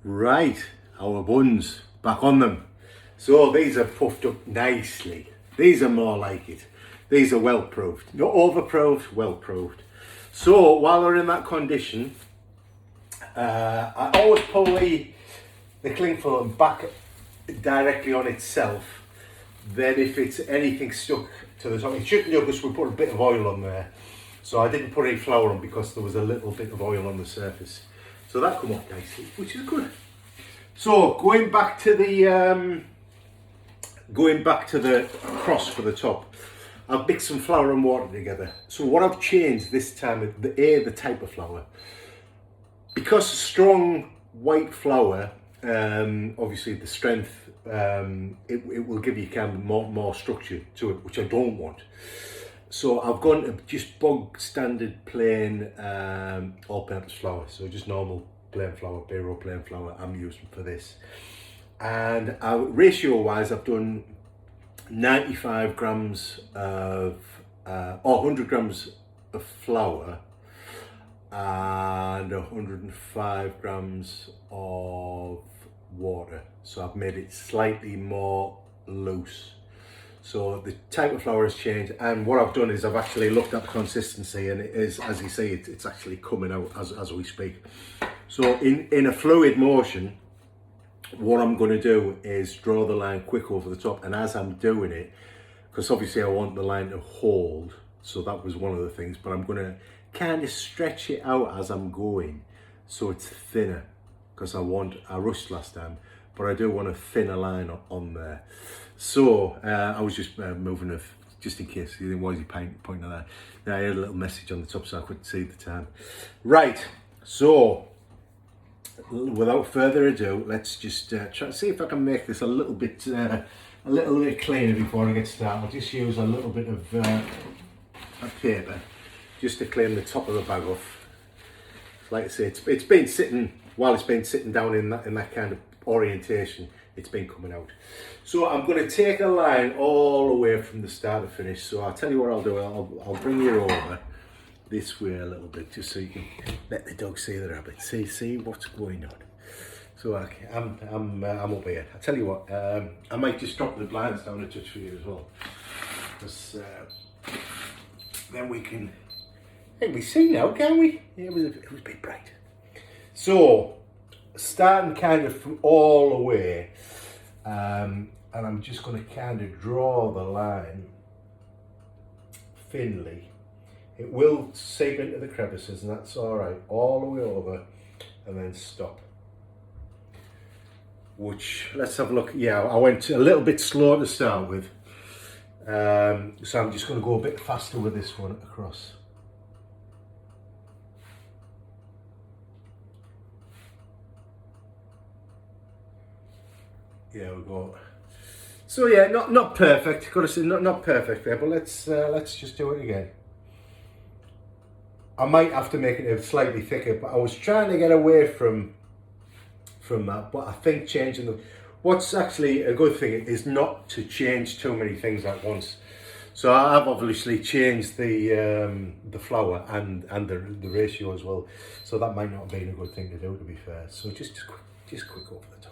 Right, our buns, back on them. So these are puffed up nicely. These are more like it. These are well proved. Not over-proved, well proved. So while they're in that condition, I always pull the cling film back directly on itself. Then if it's anything stuck to the top, it shouldn't do because we put a bit of oil on there. So I didn't put any flour on because there was a little bit of oil on the surface. So that come up nicely, which is good. So going back to the cross for the top, I've mixed some flour and water together. So what I've changed this time, the type of flour, because strong white flour, obviously the strength, it will give you kind of more structure to it, which I don't want. So I've gone to just bog standard plain all-purpose flour, so just normal plain flour, Biro plain flour I'm using for this. And ratio-wise, I've done 95 grams of, or 100 grams of flour and 105 grams of water. So I've made it slightly more loose. So the type of flour has changed, and what I've done is I've actually looked at the consistency, and it is, as you see, it's actually coming out as we speak. So in a fluid motion, what I'm going to do is draw the line quick over the top, and as I'm doing it, because obviously I want the line to hold, so that was one of the things, but I'm going to kind of stretch it out as I'm going so it's thinner, because I rushed last time, but I do want a thinner line on there. So I was just moving it just in case you think, why is he pointing at that? Now I had a little message on the top so I couldn't see the time. Right, so without further ado, let's just try to see if I can make this a little bit cleaner before I get started. I'll just use a little bit of paper just to clean the top of the bag off. Like I say, it's been sitting, while it's been sitting down in that kind of orientation, it's been coming out. So I'm going to take a line all the way from the start to finish. So I'll tell you what I'll do. I'll bring you over this way a little bit, just so you can let the dog see the rabbit. See what's going on. So okay, I'm up here. I tell you what, I might just drop the blinds down a touch for you as well, because then we can maybe see now, can we? Yeah, it was a bit bright. So starting kind of from all the way, and I'm just going to kind of draw the line thinly. It will seep into the crevices, and that's all right, all the way over, and then stop. Which, let's have a look. Yeah, I went a little bit slow to start with, so I'm just going to go a bit faster with this one across. There we go. So yeah, not perfect. Got to say not perfect there, but let's just do it again. I might have to make it slightly thicker, but I was trying to get away from that. But I think changing what's actually a good thing is not to change too many things at once. So I've obviously changed the flour and the ratio as well. So that might not have been a good thing to do, to be fair. So just quick over the top.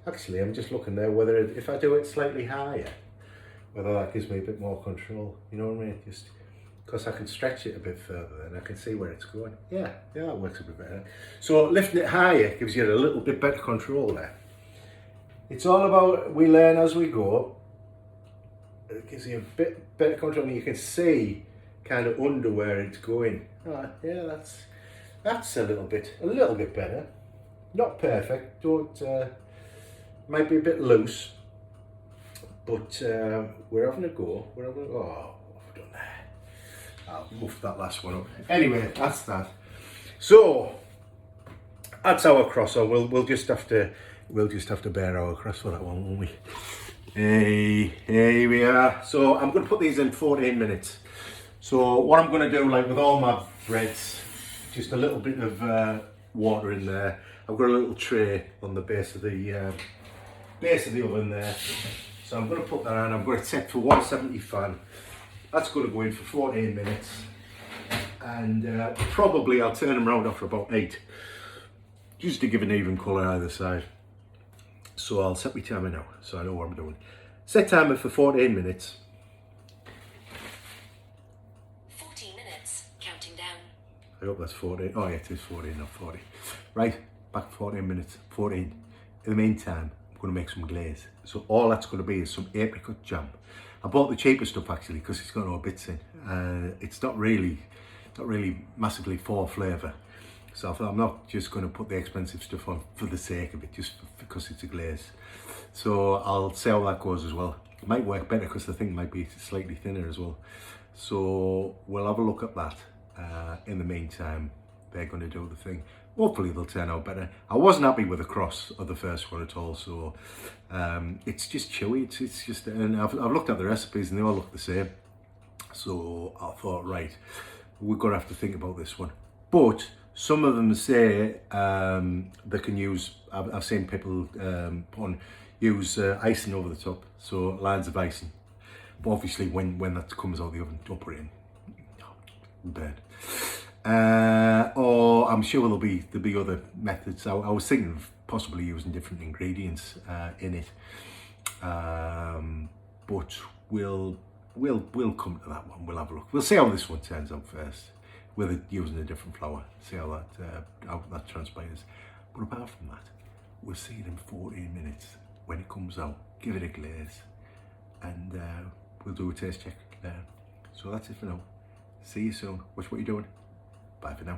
Actually, I'm just looking there whether if I do it slightly higher, whether that gives me a bit more control. You know what I mean? Just because I can stretch it a bit further and I can see where it's going. Yeah, that works a bit better. So lifting it higher gives you a little bit better control there. It's all about, we learn as we go. It gives you a bit better control, and you can see kind of under where it's going. Yeah, that's a little bit better. Not perfect. Might be a bit loose, but we're having a go. Oh, what have we done there? I'll muff that last one up. Anyway, that's that. So that's our crosser. We'll just have to bear our cross for that one, won't we? Hey, here we are. So I'm going to put these in 14 minutes. So what I'm going to do, like with all my breads, just a little bit of water in there. I've got a little tray on the base of the oven there, so I'm going to put that on. I'm going to set for 170 fan. That's going to go in for 14 minutes, and probably I'll turn them around after about 8, just to give an even colour either side. So I'll set my timer now, so I know what I'm doing. Set timer for 14 minutes. 14 minutes, counting down. I hope that's 14. Oh yeah, it is 14, not 40. Right, back 14 minutes, 14. In the meantime, I'm going to make some glaze. So all that's going to be is some apricot jam. I bought the cheaper stuff actually because it's got no bits in. It's not really massively for flavour. So I thought I'm not just going to put the expensive stuff on for the sake of it, just because it's a glaze. So I'll see how that goes as well. It might work better because the thing might be slightly thinner as well. So we'll have a look at that. In the meantime, they're going to do the thing. Hopefully they'll turn out better. I wasn't happy with the cross of the first one at all, so it's just chewy. It's just, and I've looked at the recipes and they all look the same. So I thought, right, we're going to have to think about this one. But some of them say they can use, I've seen people use icing over the top, so lines of icing. But obviously when that comes out of the oven, don't put it in. Burn. Or I'm sure there'll be other methods. I was thinking of possibly using different ingredients in it, but we'll come to that one. We'll have a look. We'll see how this one turns out first, with it using a different flour. See how that transpires. But apart from that, we'll see it in 14 minutes when it comes out. Give it a glaze, and we'll do a taste check there. So that's it for now. See you soon. Watch what you're doing. Bye for now.